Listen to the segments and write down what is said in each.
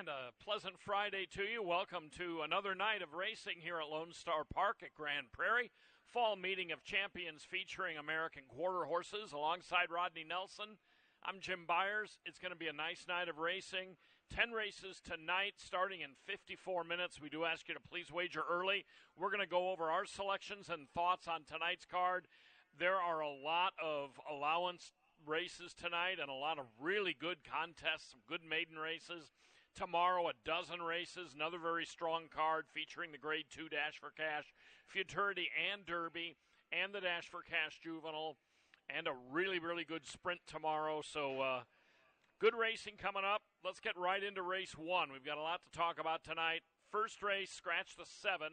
And a pleasant Friday to you. Welcome to another night of racing here at Lone Star Park at Grand Prairie. Fall meeting of champions featuring American quarter horses alongside Rodney Nelson. I'm Jim Byers. It's going to be a nice night of racing. 10 races tonight starting in 54 minutes. We do ask you to please wager early. We're going to go over our selections and thoughts on tonight's card. There are a lot of allowance races tonight and a lot of really good contests, some good maiden races. Tomorrow, a dozen races, another very strong card featuring the Grade 2 Dash for Cash, Futurity and Derby, and the Dash for Cash Juvenile, and a really, really good sprint tomorrow. So good racing coming up. Let's get right into race one. We've got a lot to talk about tonight. First race, scratch the 7.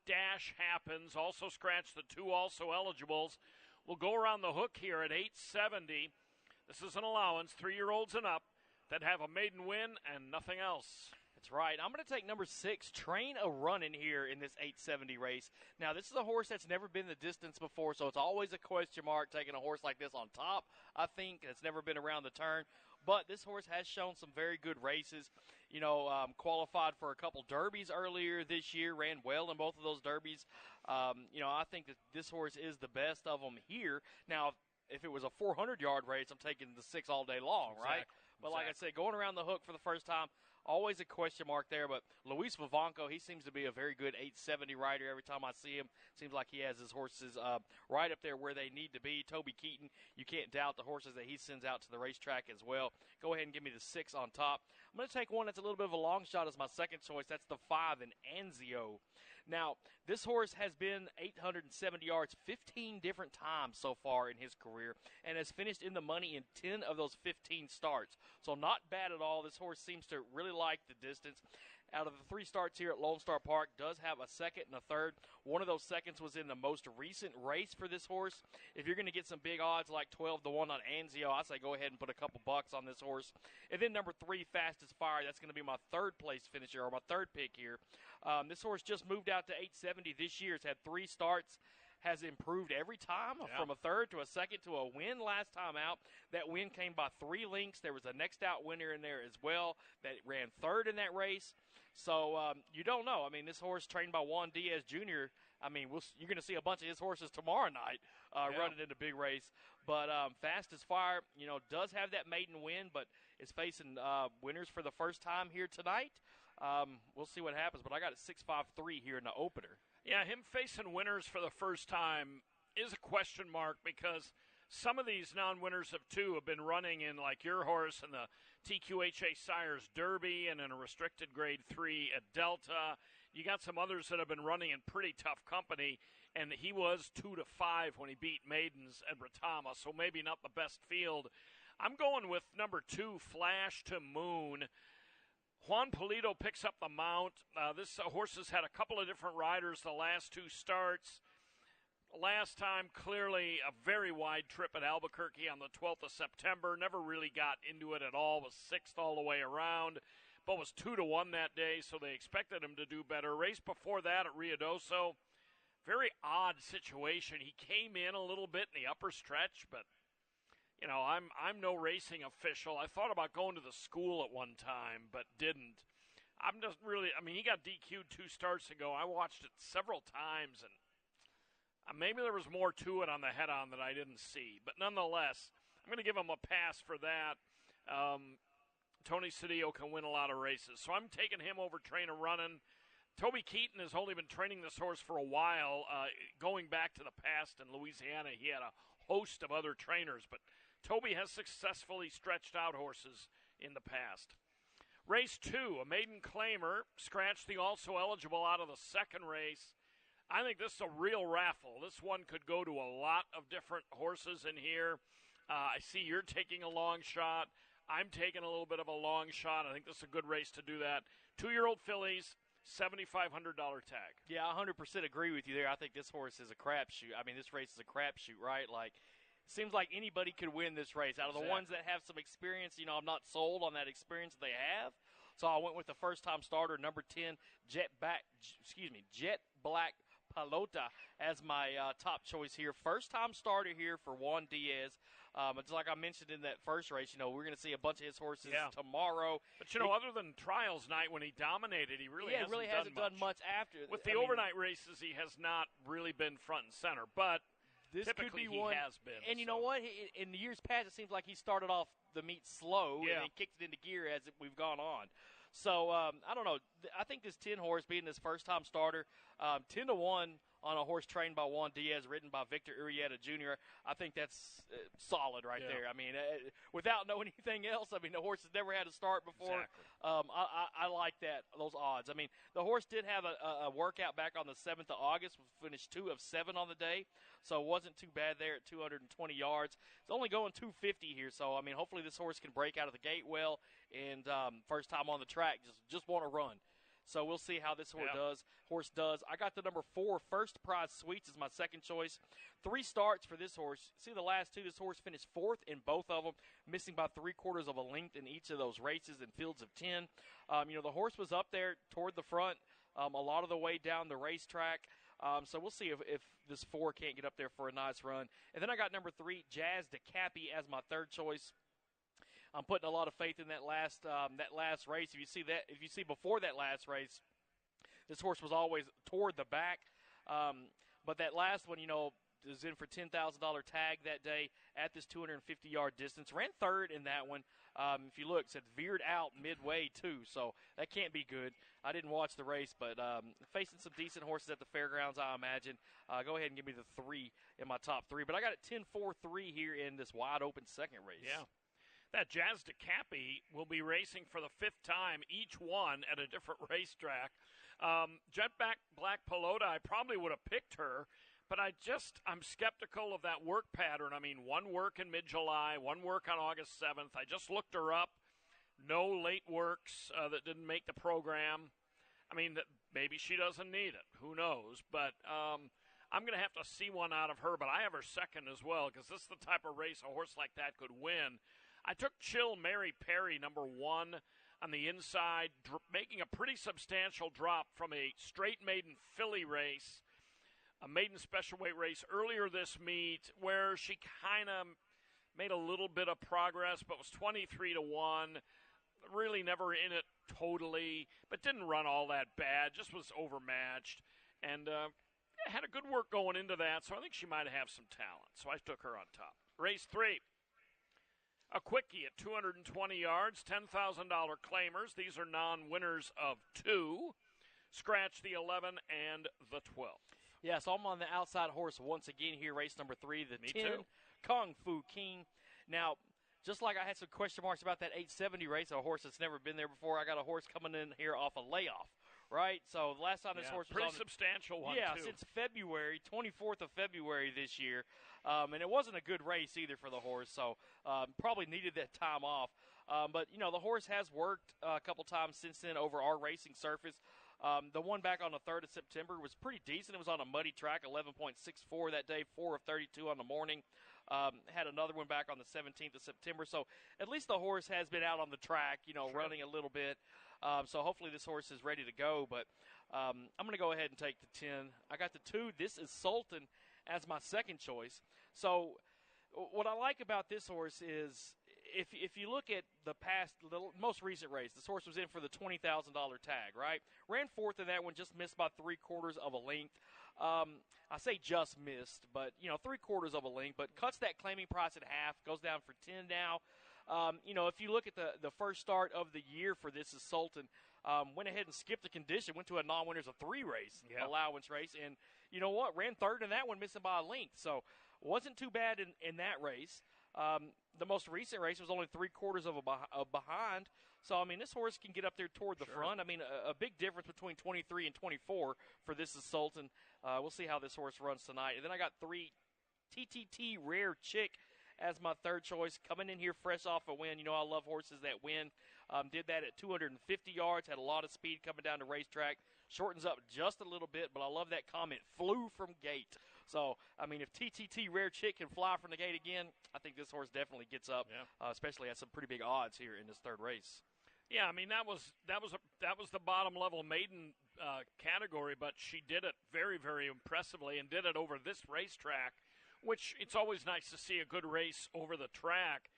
Dash Happens. Also scratch the 2 also eligibles. We'll go around the hook here at $870. This is an allowance, 3-year-olds and up, that have a maiden win and nothing else. That's right. I'm going to take number 6, Train a Runnin' here in this 870 race. Now, this is a horse that's never been the distance before, so it's always a question mark taking a horse like this on top, I think. That's never been around the turn. But this horse has shown some very good races. You know, qualified for a couple derbies earlier this year, ran well in both of those derbies. I think that this horse is the best of them here. Now, if it was a 400-yard race, I'm taking the 6 all day long, right? But like I said, going around the hook for the first time, always a question mark there. But Luis Vivanco, he seems to be a very good 870 rider. Every time I see him, seems like he has his horses right up there where they need to be. Toby Keaton, you can't doubt the horses that he sends out to the racetrack as well. Go ahead and give me the 6 on top. I'm going to take one that's a little bit of a long shot as my second choice. That's the 5 in Anzio. Now, this horse has been 870 yards 15 different times so far in his career and has finished in the money in 10 of those 15 starts. So not bad at all. This horse seems to really like the distance. Out of the 3 starts here at Lone Star Park, does have a second and a third. One of those seconds was in the most recent race for this horse. If you're going to get some big odds like 12-1 on Anzio, I say go ahead and put a couple bucks on this horse. And then number 3, Fastest Fire. That's going to be my third place finisher, or my third pick here. This horse just moved out to 870 this year. It's had 3 starts. Has improved every time from a third to a second to a win last time out. That win came by 3 lengths. There was a next out winner in there as well that ran third in that race. So you don't know. I mean, this horse trained by Juan Diaz Jr., I mean, you're going to see a bunch of his horses tomorrow night running in the big race. But Fastest Fire, does have that maiden win, but is facing winners for the first time here tonight. We'll see what happens. But I got it 6-5-3 here in the opener. Yeah, him facing winners for the first time is a question mark because some of these non-winners of 2 have been running in, like your horse, in the TQHA Sires Derby and in a restricted Grade 3 at Delta. You got some others that have been running in pretty tough company, and he was 2-5 when he beat Maidens at Britama, so maybe not the best field. I'm going with number 2, Flash to Moon. Juan Polito picks up the mount. This horse has had a couple of different riders the last 2 starts. Last time, clearly a very wide trip at Albuquerque on the 12th of September. Never really got into it at all. Was 6th all the way around, but was 2-1 that day, so they expected him to do better. Race before that at Ruidoso, very odd situation. He came in a little bit in the upper stretch, but I'm no racing official. I thought about going to the school at one time, but didn't. He got DQ'd 2 starts ago. I watched it several times, and maybe there was more to it on the head-on that I didn't see. But nonetheless, I'm going to give him a pass for that. Tony Cedillo can win a lot of races. So I'm taking him over Train a Runnin'. Toby Keaton has only been training this horse for a while. Going back to the past in Louisiana, he had a host of other trainers, but Toby has successfully stretched out horses in the past. Race 2, a maiden claimer, scratched the also eligible out of the second race. I think this is a real raffle. This one could go to a lot of different horses in here. I see you're taking a long shot. I'm taking a little bit of a long shot. I think this is a good race to do that. 2-year-old fillies, $7,500 tag. Yeah, 100% agree with you there. I think this horse is a crapshoot. I mean, this race is a crapshoot, right? Like, seems like anybody could win this race. Out of the ones that have some experience, I'm not sold on that experience that they have. So I went with the first-time starter, number 10, Jet Black Pelota as my top choice here. First-time starter here for Juan Diaz. It's like I mentioned in that first race, we're going to see a bunch of his horses tomorrow. But, other than trials night when he dominated, he really hasn't done much after. With the overnight races, he has not really been front and center. But this typically could be one, he has been. And you know what? In the years past, it seems like he started off the meet slow and then kicked it into gear as we've gone on. So, I don't know. I think this 10 horse being his first-time starter, 10-1 on a horse trained by Juan Diaz, ridden by Victor Urieta Jr., I think that's solid right there. I mean, without knowing anything else, I mean, the horse has never had a start before. Exactly. I like those odds. I mean, the horse did have a workout back on the 7th of August, finished 2 of 7 on the day, so it wasn't too bad there at 220 yards. It's only going 250 here, so, I mean, hopefully this horse can break out of the gate well, and first time on the track, just want to run. So we'll see how this horse does. I got the number 4, First Prize Sweets, is my second choice. 3 starts for this horse. See the last 2, this horse finished 4th in both of them, missing by 3/4 of a length in each of those races in fields of 10. The horse was up there toward the front a lot of the way down the racetrack. So we'll see if this 4 can't get up there for a nice run. And then I got number 3, Jazz DeCappy, as my third choice. I'm putting a lot of faith in that last race. If you see before that last race, this horse was always toward the back. But that last one, was in for $10,000 tag that day at this 250-yard distance. Ran third in that one. If you look, it said veered out midway too, so that can't be good. I didn't watch the race, but facing some decent horses at the fairgrounds, I imagine. Go ahead and give me the 3 in my top 3. But I got it 10-4-3 here in this wide-open second race. Yeah. That Jazz DeCappy will be racing for the 5th time, each one at a different racetrack. Jetback Black Pelota, I probably would have picked her, but I'm skeptical of that work pattern. I mean, 1 work in mid-July, 1 work on August 7th. I just looked her up. No late works that didn't make the program. I mean, maybe she doesn't need it. Who knows? But I'm going to have to see one out of her, but I have her second as well because this is the type of race a horse like that could win. I took Chill Mary Perry, number 1, on the inside, making a pretty substantial drop from a straight maiden filly race, a maiden special weight race earlier this meet, where she kind of made a little bit of progress, but was 23-1. Really never in it totally, but didn't run all that bad, just was overmatched. And had a good work going into that, so I think she might have some talent. So I took her on top. Race 3. A quickie at 220 yards, $10,000 claimers. These are non-winners of 2. Scratch the 11 and the 12. Yeah, so I'm on the outside horse once again here, race number 3, the Me 10, too. Kung Fu King. Now, just like I had some question marks about that 870 race, a horse that's never been there before, I got a horse coming in here off a layoff. Right, so the last time this horse was pretty substantial one, too. Since February, 24th of February this year, and it wasn't a good race either for the horse, so probably needed that time off. But, the horse has worked a couple times since then over our racing surface. The one back on the 3rd of September was pretty decent. It was on a muddy track, 11.64 that day, 4 of 32 on the morning. Had another one back on the 17th of September. So at least the horse has been out on the track, running a little bit. So hopefully this horse is ready to go. But I'm going to go ahead and take the 10. I got the 2. This is Sultan as my second choice. So what I like about this horse is if you look at the most recent race, this horse was in for the $20,000 tag, right? Ran 4th in that one, just missed by 3/4 of a length. I say just missed, but 3/4 of a length, but cuts that claiming price at half, goes down for 10 now. If you look at the first start of the year for this is Sultan, went ahead and skipped the condition, went to a non-winners of 3 race, allowance race, and you know what? Ran 3rd in that one, missing by a length. So wasn't too bad in that race. The most recent race was only 3/4 of a behind. So, I mean, this horse can get up there toward the front. I mean, a big difference between 23 and 24 for this is Sultan. We'll see how this horse runs tonight. And then I got 3, TTT Rare Chick as my third choice, coming in here fresh off a win. I love horses that win. Did that at 250 yards, had a lot of speed coming down the racetrack. Shortens up just a little bit, but I love that comment, flew from gate. So, I mean, if TTT Rare Chick can fly from the gate again, I think this horse definitely gets up, especially at some pretty big odds here in this third race. Yeah, I mean, that was the bottom level maiden category, but she did it very, very impressively and did it over this racetrack which it's always nice to see a good race over the track.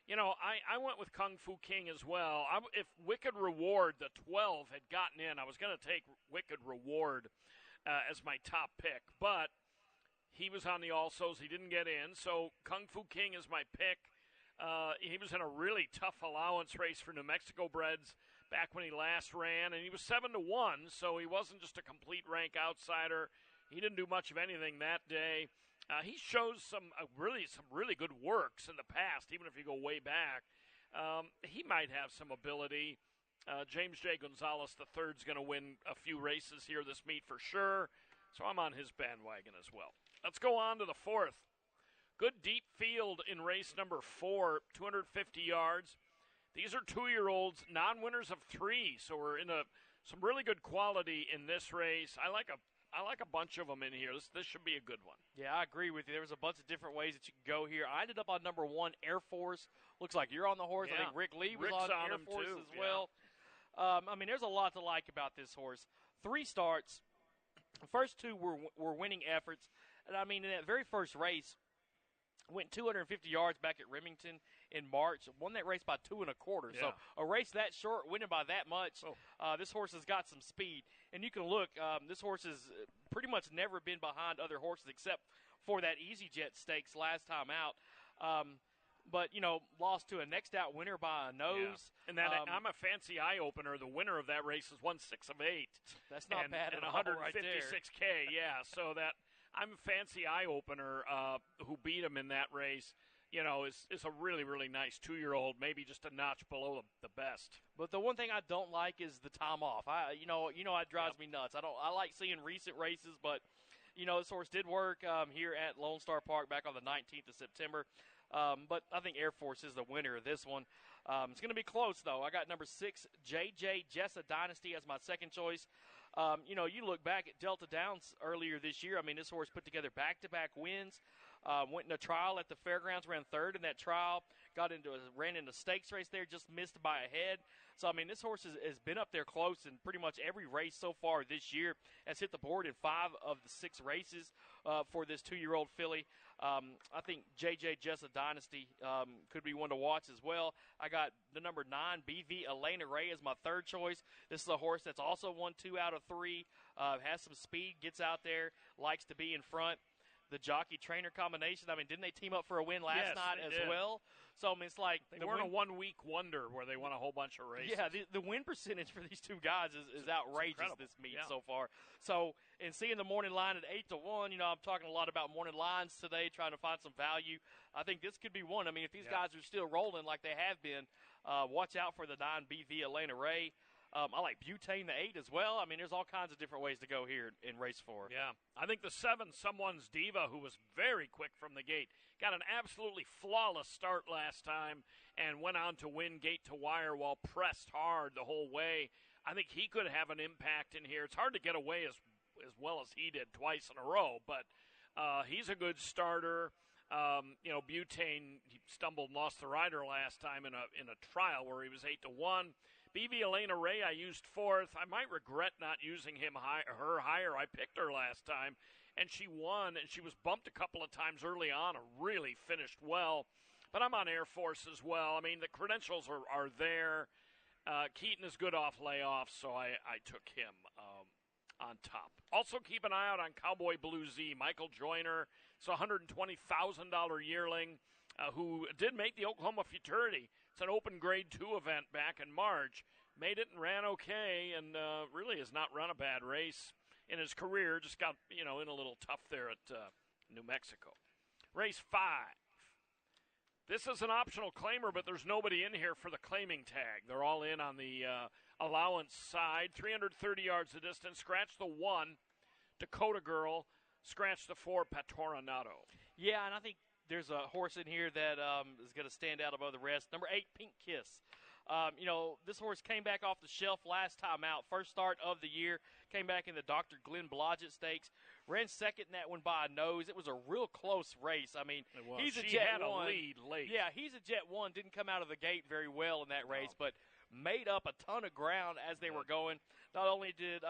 You know, I went with Kung Fu King as well. If Wicked Reward, the 12, had gotten in, I was going to take Wicked Reward as my top pick. But he was on the Alsos. He didn't get in. So Kung Fu King is my pick. He was in a really tough allowance race for New Mexico breds back when he last ran. And he was 7-1, so he wasn't just a complete rank outsider. He didn't do much of anything that day. He shows some really good works in the past, even if you go way back. He might have some ability. James J. Gonzalez III is going to win a few races here this meet for sure, so I'm on his bandwagon as well. Let's go on to the fourth. Good deep field in race number 4, 250 yards. These are 2-year-olds, non-winners of 3, so we're in some really good quality in this race. I like a bunch of them in here. This should be a good one. Yeah, I agree with you. There was a bunch of different ways that you can go here. I ended up on number 1, Air Force. Looks like you're on the horse. Yeah. I think Rick Lee was Rick's on Air Force too. as well. I mean, there's a lot to like about this horse. 3 starts. The first 2 were winning efforts. And, I mean, in that very first race, went 250 yards back at Remington in March. Won that race by 2 1/4. Yeah. So a race that short, winning by that much. This horse has got some speed. And you can look, this horse has pretty much never been behind other horses except for that EasyJet Stakes last time out. But, you know, lost to a next out winner by a nose. Yeah. And that I'm a fancy eye opener. The winner of that race is 1 6 of 8. That's not bad at and all 156K. Right Yeah, so that I'm a fancy eye opener who beat him in that race. You know, is a really, really nice 2-year-old, maybe just a notch below the best. But the one thing I don't like is the time off. You know, it drives me nuts. I like seeing recent races, but you know, this horse did work here at Lone Star Park back on the 19th of September. But I think Air Force is the winner of this one. It's going to be close, though. I got number 6, JJ Jessa Dynasty, as my second choice. You know, you look back at Delta Downs earlier this year. I mean, this horse put together back-to-back wins. Went in a trial at the fairgrounds, ran 3rd in that trial. Ran in a stakes race there, just missed by a head. So, I mean, this horse has been up there close in pretty much every race so far this year. Has hit the board in 5 of the 6 races for this 2-year-old filly. I think JJ Jessa Dynasty could be one to watch as well. I got the number 9, BV Elena Ray, as my third choice. This is a horse that's also won 2 out of 3, has some speed, gets out there, likes to be in front. The jockey-trainer combination, I mean, didn't they team up for a win last night as well? So, I mean, it's like they weren't a one-week wonder where they won a whole bunch of races. Yeah, the win percentage for these 2 guys is outrageous this meet so far. So, and seeing the morning line at 8-1, you know, I'm talking a lot about morning lines today, trying to find some value. I think this could be one. I mean, if these guys are still rolling like they have been, watch out for the 9 BV Elena Ray. I like Butane, the 8, as well. I mean, there's all kinds of different ways to go here in race 4. Yeah. I think the 7, Someone's Diva, who was very quick from the gate, got an absolutely flawless start last time and went on to win gate to wire while pressed hard the whole way. I think he could have an impact in here. It's hard to get away as well as he did twice in a row, but he's a good starter. You know, Butane, he stumbled and lost the rider last time in a trial where he was 8-1. BV Elena Ray, I used 4th. I might regret not using her higher. I picked her last time, and she won, and she was bumped a couple of times early on and really finished well. But I'm on Air Force as well. I mean, the credentials are there. Keaton is good off layoffs, so I took him on top. Also keep an eye out on Cowboy Blue Z. Michael Joyner, it's a $120,000 yearling who did make the Oklahoma Futurity. It's an open grade 2 event back in March. Made it and ran okay, and really has not run a bad race in his career. Just got, you know, in a little tough there at New Mexico. Race 5. This is an optional claimer, but there's nobody in here for the claiming tag. They're all in on the allowance side. 330 yards the distance. Scratch the 1, Dakota Girl. Scratch the 4, Patronato. Yeah, and I think there's a horse in here that is going to stand out above the rest. Number 8, Pink Kiss. You know, this horse came back off the shelf last time out. First start of the year. Came back in the Dr. Glenn Blodgett Stakes. Ran second in that one by a nose. It was a real close race. I mean, he's a Jet 1. A lead late. Yeah, he's a Jet 1. Didn't come out of the gate very well in that race, but made up a ton of ground as they were going. Not only did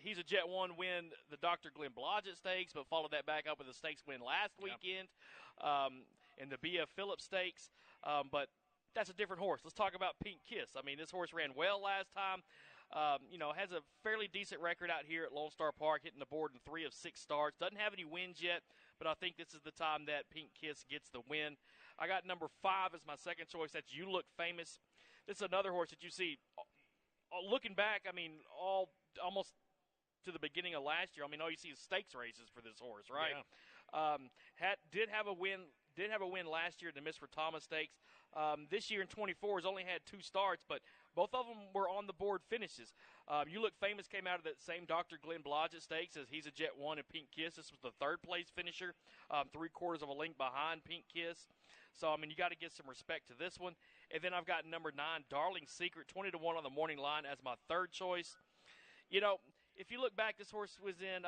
He's a Jet 1 win the Dr. Glenn Blodgett Stakes, but followed that back up with a stakes win last weekend in the B.F. Phillips Stakes. But that's a different horse. Let's talk about Pink Kiss. I mean, this horse ran well last time. Has a fairly decent record out here at Lone Star Park, hitting the board in 3 of 6 starts. Doesn't have any wins yet, but I think this is the time that Pink Kiss gets the win. I got number 5 as my second choice. That's You Look Famous. This is another horse that you see. Looking back, I mean, almost to the beginning of last year, I mean, all you see is stakes races for this horse, right? Yeah. Did have a win last year at the Mr. Thomas Stakes. This year in 24 has only had 2 starts, but both of them were on the board finishes. You Look Famous came out of that same Dr. Glenn Blodgett Stakes as He's a Jet 1 and Pink Kiss. This was the 3rd place finisher, 3/4 of a length behind Pink Kiss. So, I mean, you got to give some respect to this one. And then I've got number 9, Darling Secret, 20-1 on the morning line as my 3rd choice. You know, if you look back, this horse was in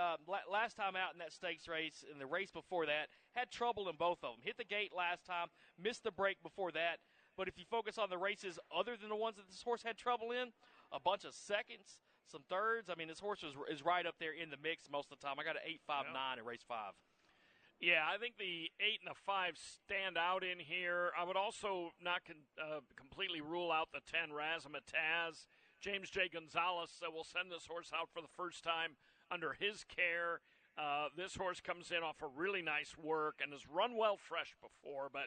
last time out in that stakes race, and the race before that, had trouble in both of them. Hit the gate last time, missed the break before that. But if you focus on the races other than the ones that this horse had trouble in, a bunch of seconds, some thirds. I mean, this horse is right up there in the mix most of the time. I got an 8-5-9 in race 5. Yeah, I think the 8 and the 5 stand out in here. I would also not completely rule out the 10, Razzmatazz. James J. Gonzalez will send this horse out for the first time under his care. This horse comes in off a really nice work and has run well fresh before. But,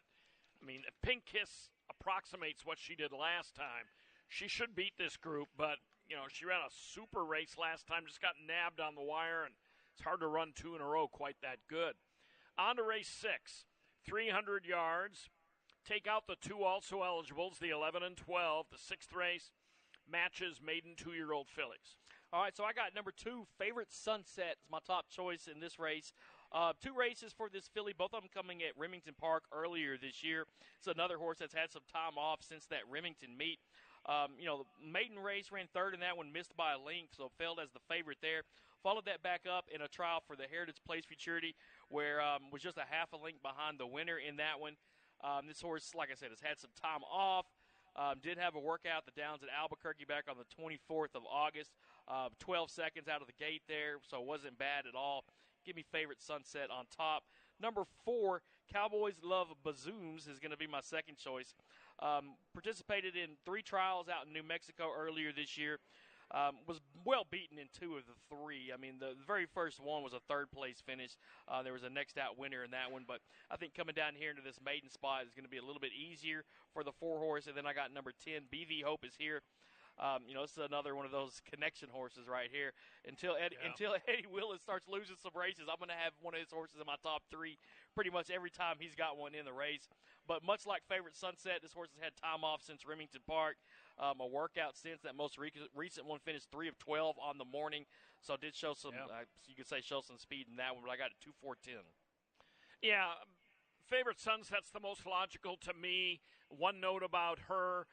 I mean, if Pink Kiss approximates what she did last time, she should beat this group. But, you know, she ran a super race last time, just got nabbed on the wire, and it's hard to run 2 in a row quite that good. On to race 6, 300 yards. Take out the 2 also eligibles, the 11 and 12. The 6th race matches maiden 2-year-old fillies. All right, so I got number 2, Favorite Sunset is my top choice in this race. 2 races for this filly, both of them coming at Remington Park earlier this year. It's another horse that's had some time off since that Remington meet. The maiden race ran 3rd in that one, missed by a length, so failed as the favorite there. Followed that back up in a trial for the Heritage Place Futurity, where was just a half a length behind the winner in that one. This horse, like I said, has had some time off. Did have a workout at the Downs at Albuquerque back on the 24th of August. 12 seconds out of the gate there, so it wasn't bad at all. Give me Favorite Sunset on top. Number 4, Cowboys Love Bazooms is going to be my second choice. Participated in 3 trials out in New Mexico earlier this year. Was well beaten in 2 of the 3. I mean, the very first one was a 3rd place finish. There was a next out winner in that one. But I think coming down here into this maiden spot is going to be a little bit easier for the 4 horse. And then I got number 10, BV Hope is here. This is another one of those connection horses right here. Until Eddie Willis starts losing some races, I'm going to have one of his horses in my top 3 pretty much every time he's got one in the race. But much like Favorite Sunset, this horse has had time off since Remington Park. A workout since that most recent one finished 3 of 12 on the morning. So did show some, you could say, show some speed in that one, but I got it 2-4-10. Yeah, Favorite Sunset's the most logical to me. One note about her,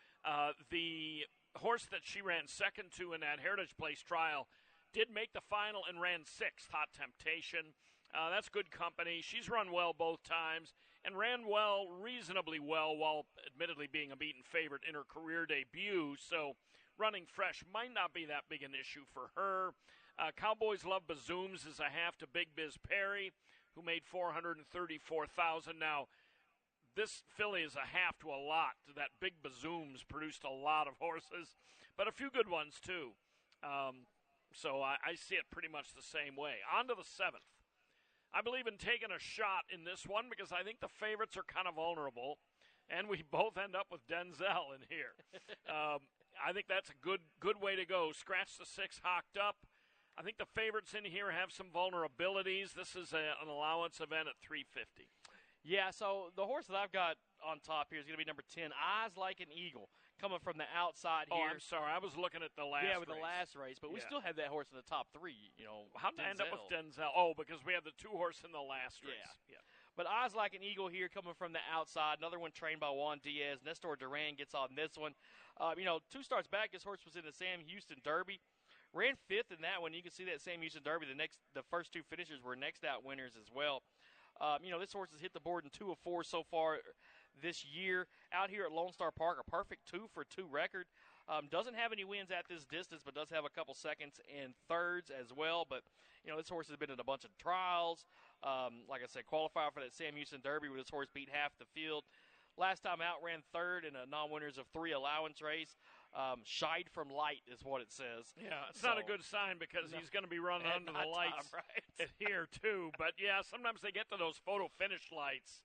the horse that she ran second to in that Heritage Place trial did make the final and ran 6th, Hot Temptation. That's good company. She's run well both times and ran well, reasonably well, while admittedly being a beaten favorite in her career debut. So running fresh might not be that big an issue for her. Cowboys Love Bazooms is a half to Big Biz Perry, who made $434,000. Now, this filly is a half to a lot. That Big Bazooms produced a lot of horses, but a few good ones too. So I see it pretty much the same way. On to the 7th. I believe in taking a shot in this one because I think the favorites are kind of vulnerable, and we both end up with Denzel in here. I think that's a good way to go. Scratch the 6 hocked up. I think the favorites in here have some vulnerabilities. This is an allowance event at $350. Yeah, so the horse that I've got on top here is going to be number 10, Eyes Like an Eagle, coming from the outside here. Oh, I'm sorry. I was looking at the last race. Yeah, with the last race, but we still have that horse in the top 3, How'd I end up with Denzel? Oh, because we have the 2 horse in the last race. Yeah. But Eyes Like an Eagle here coming from the outside. Another one trained by Juan Diaz. Nestor Duran gets on this one. 2 starts back, this horse was in the Sam Houston Derby. Ran 5th in that one. You can see that Sam Houston Derby. The first 2 finishers were next out winners as well. This horse has hit the board in 2 of 4 so far this year. Out here at Lone Star Park, a perfect 2 for 2 record. Doesn't have any wins at this distance, but does have a couple seconds and thirds as well. But, this horse has been in a bunch of trials. Like I said, qualified for that Sam Houston Derby where this horse beat half the field. Last time out, ran third in a non-winners of 3 allowance race. Shied from light is what it says. Yeah, it's not a good sign because he's going to be running under the lights here too. But, yeah, sometimes they get to those photo finish lights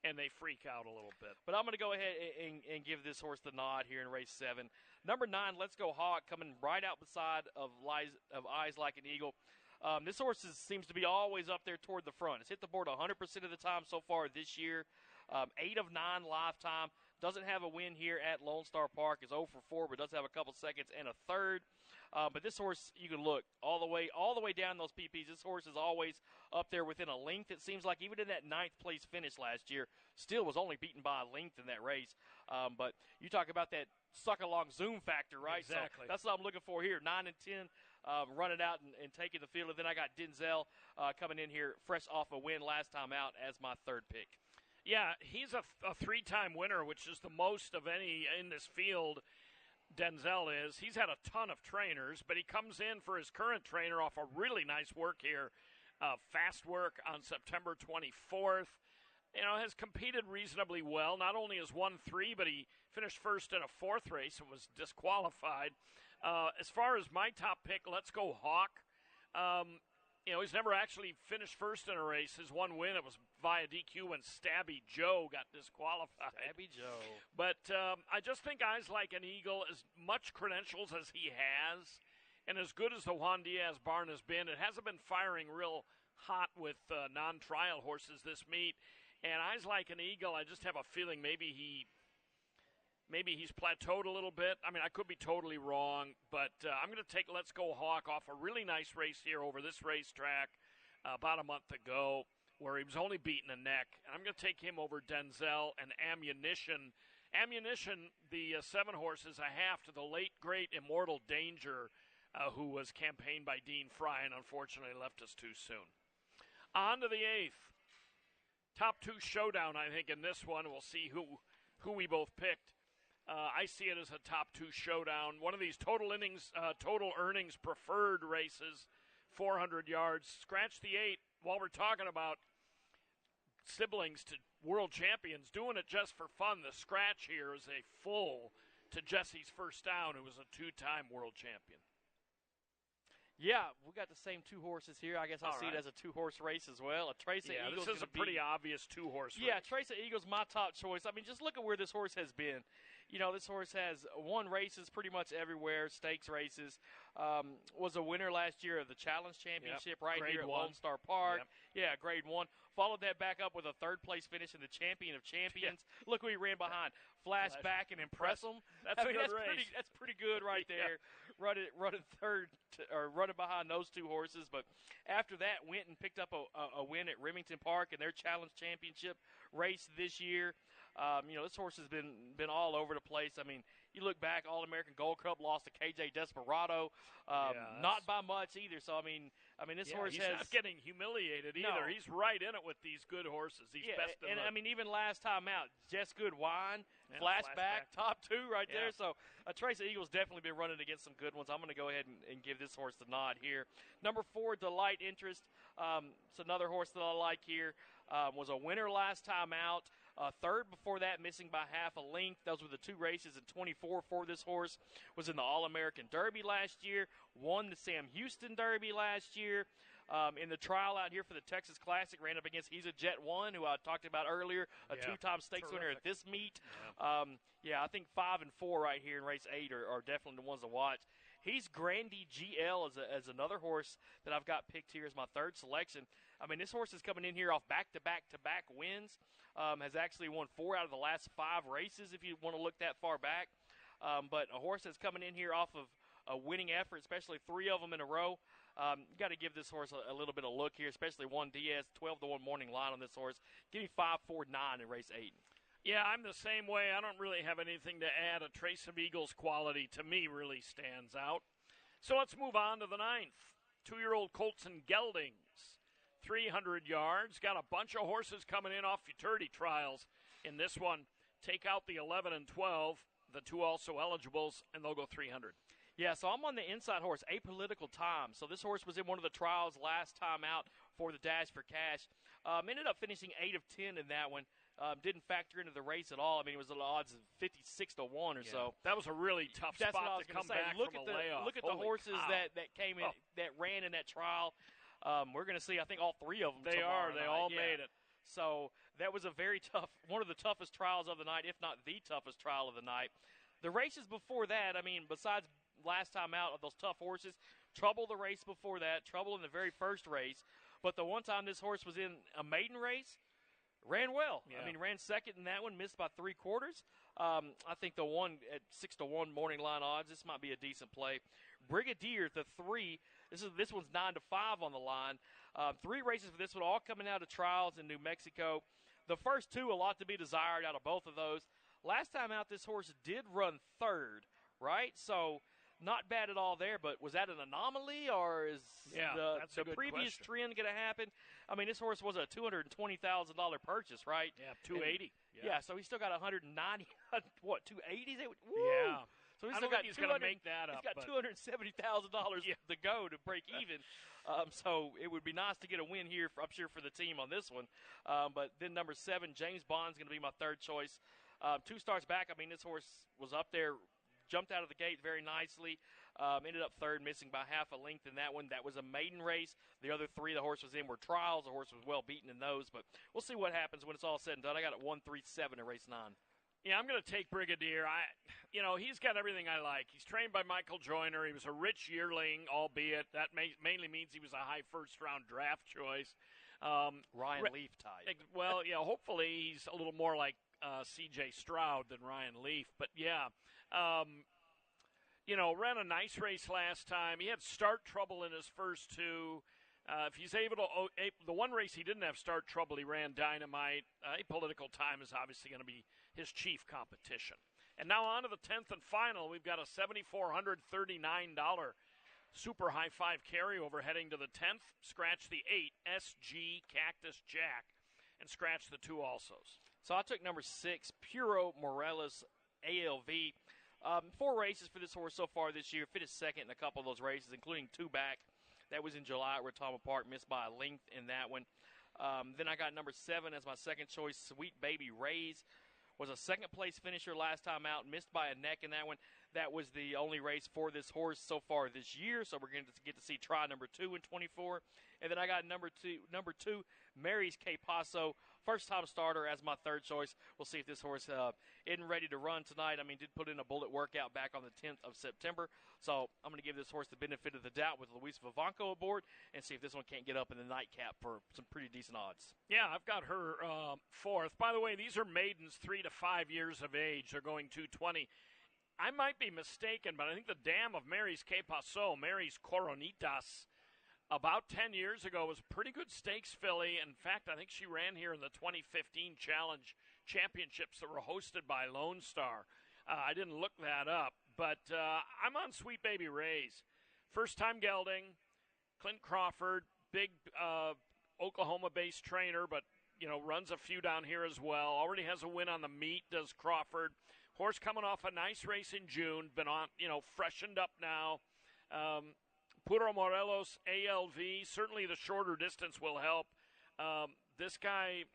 and they freak out a little bit. But I'm going to go ahead and give this horse the nod here in race 7. Number 9, Let's Go Hawk, coming right out beside of Eyes Like an Eagle. This horse seems to be always up there toward the front. It's hit the board 100% of the time so far this year. 8 of 9 lifetime. Doesn't have a win here at Lone Star Park. Is 0 for 4, but does have a couple seconds and a third. But this horse, you can look all the way down those PPs. This horse is always up there within a length. It seems like even in that 9th place finish last year, still was only beaten by a length in that race. But you talk about that suck along zoom factor, right? Exactly. So that's what I'm looking for here. 9 and 10, running out and taking the field. And then I got Denzel coming in here fresh off a win last time out as my third pick. Yeah, he's a 3-time winner, which is the most of any in this field. Denzel is. He's had a ton of trainers, but he comes in for his current trainer off a really nice work here. Fast work on September 24th. Has competed reasonably well. Not only has won 3, but he finished first in a 4th race and was disqualified. As far as my top pick, Let's Go Hawk. He's never actually finished first in a race. His one win, it was via DQ when Stabby Joe got disqualified. Stabby Joe. But I just think Eyes Like an Eagle, as much credentials as he has, and as good as the Juan Diaz barn has been, it hasn't been firing real hot with non-trial horses this meet. And Eyes Like an Eagle, I just have a feeling maybe he's plateaued a little bit. I mean, I could be totally wrong, but I'm going to take Let's Go Hawk off a really nice race here over this racetrack about a month ago where he was only beaten a neck. And I'm going to take him over Denzel and Ammunition. Ammunition, the 7 horse, is a half to the late, great Immortal Danger, who was campaigned by Dean Fry and unfortunately left us too soon. On to the 8th. Top 2 showdown, I think, in this one. We'll see who we both picked. I see it as a top 2 showdown. One of these total earnings preferred races, 400 yards. Scratch the 8. While we're talking about siblings to world champions, doing it just for fun, the scratch here is a full to Jesse's First Down, who was a 2-time world champion. Yeah, we got the same 2 horses here. I guess I see it as a 2-horse race as well. A Trace of Eagles. This is a pretty obvious 2-horse race. Yeah, Trace of Eagles, my top choice. I mean, just look at where this horse has been. This horse has won races pretty much everywhere, stakes races. Was a winner last year of the Challenge Championship here at Lone Star Park. Yep. Yeah, grade 1. Followed that back up with a 3rd-place finish in the Champion of Champions. Yeah. Look who he ran behind. Flash back and impress him. That's a good race. That's pretty good right there. Running third or running behind those 2 horses. But after that, went and picked up a win at Remington Park in their Challenge Championship race this year. This horse has been all over the place. I mean, you look back, All-American Gold Cup lost to KJ Desperado, not by much either. So I mean, this horse he's not getting humiliated either. He's right in it with these good horses. He's best in I mean, even last time out, Just Good Wine, flashback, top 2 right there. So Trace of Eagles definitely been running against some good ones. I'm going to go ahead and give this horse the nod here. Number 4, Delight Interest. It's another horse that I like here. Was a winner last time out. 3rd before that, missing by half a length. Those were the 2 races in 24 for this horse. Was in the All-American Derby last year. Won the Sam Houston Derby last year. In the trial out here for the Texas Classic, ran up against He's a Jet 1, who I talked about earlier, a 2-time stakes winner at this meet. I think 5 and 4 right here in race 8 are definitely the ones to watch. He's Grandy GL as another horse that I've got picked here as my 3rd selection. I mean, this horse is coming in here off back-to-back-to-back wins. Has actually won 4 out of the last 5 races, if you want to look that far back. But a horse that's coming in here off of a winning effort, especially 3 of them in a row. You got to give this horse a little bit of look here, especially Juan Diaz, 12-1 morning line on this horse. Give me 5-4-9 in race 8. Yeah, I'm the same way. I don't really have anything to add. A Trace of Eagles quality, to me, really stands out. So let's move on to the 9th. 2-year-old Colton Geldings, 300 yards. Got a bunch of horses coming in off futurity trials in this one. Take out the 11 and 12. the two also eligibles, and they'll go 300. Yeah, so I'm on the inside horse, Apolitical Time. So this horse was in one of the trials last time out for the Dash for Cash. Ended up finishing 8 of 10 in that one. Didn't factor into the race at all. I mean, it was the odds of 56 to 1 or so. That was a really tough That's what I spot was to gonna come say. back Look from at a layoff. Look at the Holy horses cow. that came in that ran in that trial. We're going to see, I think, all 3 of them. They tomorrow are. They night. all Yeah. made it. So that was a very tough, one of the toughest trials of the night, if not the toughest trial of the night. The races before that, I mean, besides last time out of those tough horses, Trouble the race before that, Trouble in the very first race. But the one time this horse was in a maiden race, ran well. Yeah. I mean, ran second in that one, missed by 3/4. I think the one at 6 to 1 morning line odds, this might be a decent play. Brigadier, the 3. This one's 9 to 5 on the line. 3 races for this one, all coming out of trials in New Mexico. The first 2, a lot to be desired out of both of those. Last time out, this horse did run 3rd, right? So not bad at all there, but was that an anomaly, or is that's a the good previous question. trend going to happen? I mean, this horse was a $220,000 purchase, right? Yeah, 280. Yeah, so he's still got 190, what, 280? Yeah. So he's I still don't got think he's going to 200 make that up. He's got but $270,000 to go to break even. So it would be nice to get a win here, I'm sure, for the team on this one. But then number 7, James Bond's going to be my 3rd choice. 2 starts back. I mean, this horse was up there, jumped out of the gate very nicely. Ended up 3rd, missing by half a length in that one. That was a maiden race. The other 3 the horse was in were trials. The horse was well beaten in those. But we'll see what happens when it's all said and done. I got it 1-3-7 in race 9. Yeah, I'm going to take Brigadier. He's got everything I like. He's trained by Michael Joyner. He was a rich yearling, albeit that mainly means he was a high first-round draft choice. Ryan Leaf type. Well, yeah, hopefully he's a little more like C.J. Stroud than Ryan Leaf. But, yeah, ran a nice race last time. He had start trouble in his first 2. If he's able to, the one race he didn't have start trouble, he ran Dynamite. Apolitical Time is obviously going to be his chief competition. And now on to the 10th and final. We've got a $7,439 super high 5 carryover heading to the 10th. Scratch the 8, SG Cactus Jack, and scratch the 2 alsos. So I took number 6, Puro Morelos ALV. 4 races for this horse so far this year. Finished second in a couple of those races, including 2 back. That was in July at Retama Park. Missed by a length in that one. Then I got number 7 as my second choice, Sweet Baby Rays. Was a second-place finisher last time out. Missed by a neck in that one. That was the only race for this horse so far this year, so we're going to get to see try number 2 in 24. And then I got number two, Mary's Que Paso, first-time starter as my 3rd choice. We'll see if this horse isn't ready to run tonight. I mean, did put in a bullet workout back on the 10th of September, so I'm going to give this horse the benefit of the doubt with Luis Vivanco aboard and see if this one can't get up in the nightcap for some pretty decent odds. Yeah, I've got her 4th. By the way, these are maidens 3 to 5 years of age. They're going 220. I might be mistaken, but I think the dam of Mary's Que Paso, Mary's Coronitas, about 10 years ago was a pretty good stakes filly. In fact, I think she ran here in the 2015 Challenge Championships that were hosted by Lone Star. I didn't look that up, but I'm on Sweet Baby Rays. First time gelding, Clint Crawford, big Oklahoma-based trainer, but runs a few down here as well. Already has a win on the meet, does Crawford. Horse coming off a nice race in June, been on, freshened up now. Puro Morelos, ALV, certainly the shorter distance will help. This guy,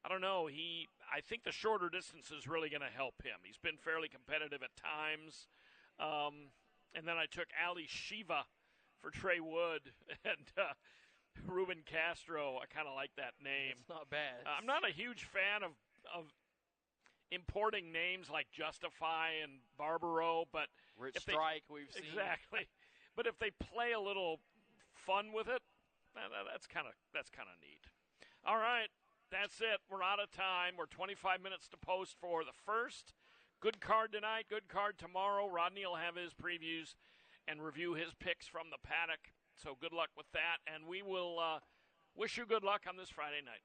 I don't know, I think the shorter distance is really going to help him. He's been fairly competitive at times. And then I took Ali Shiva for Trey Wood and Ruben Castro. I kind of like that name. It's not bad. I'm not a huge fan of importing names like Justify and Barbaro, but Rich Strike, we've seen. Exactly. But if they play a little fun with it, that's kind of neat. All right, that's it. We're out of time. We're 25 minutes to post for the first. Good card tonight, good card tomorrow. Rodney will have his previews and review his picks from the paddock. So good luck with that, and we will wish you good luck on this Friday night.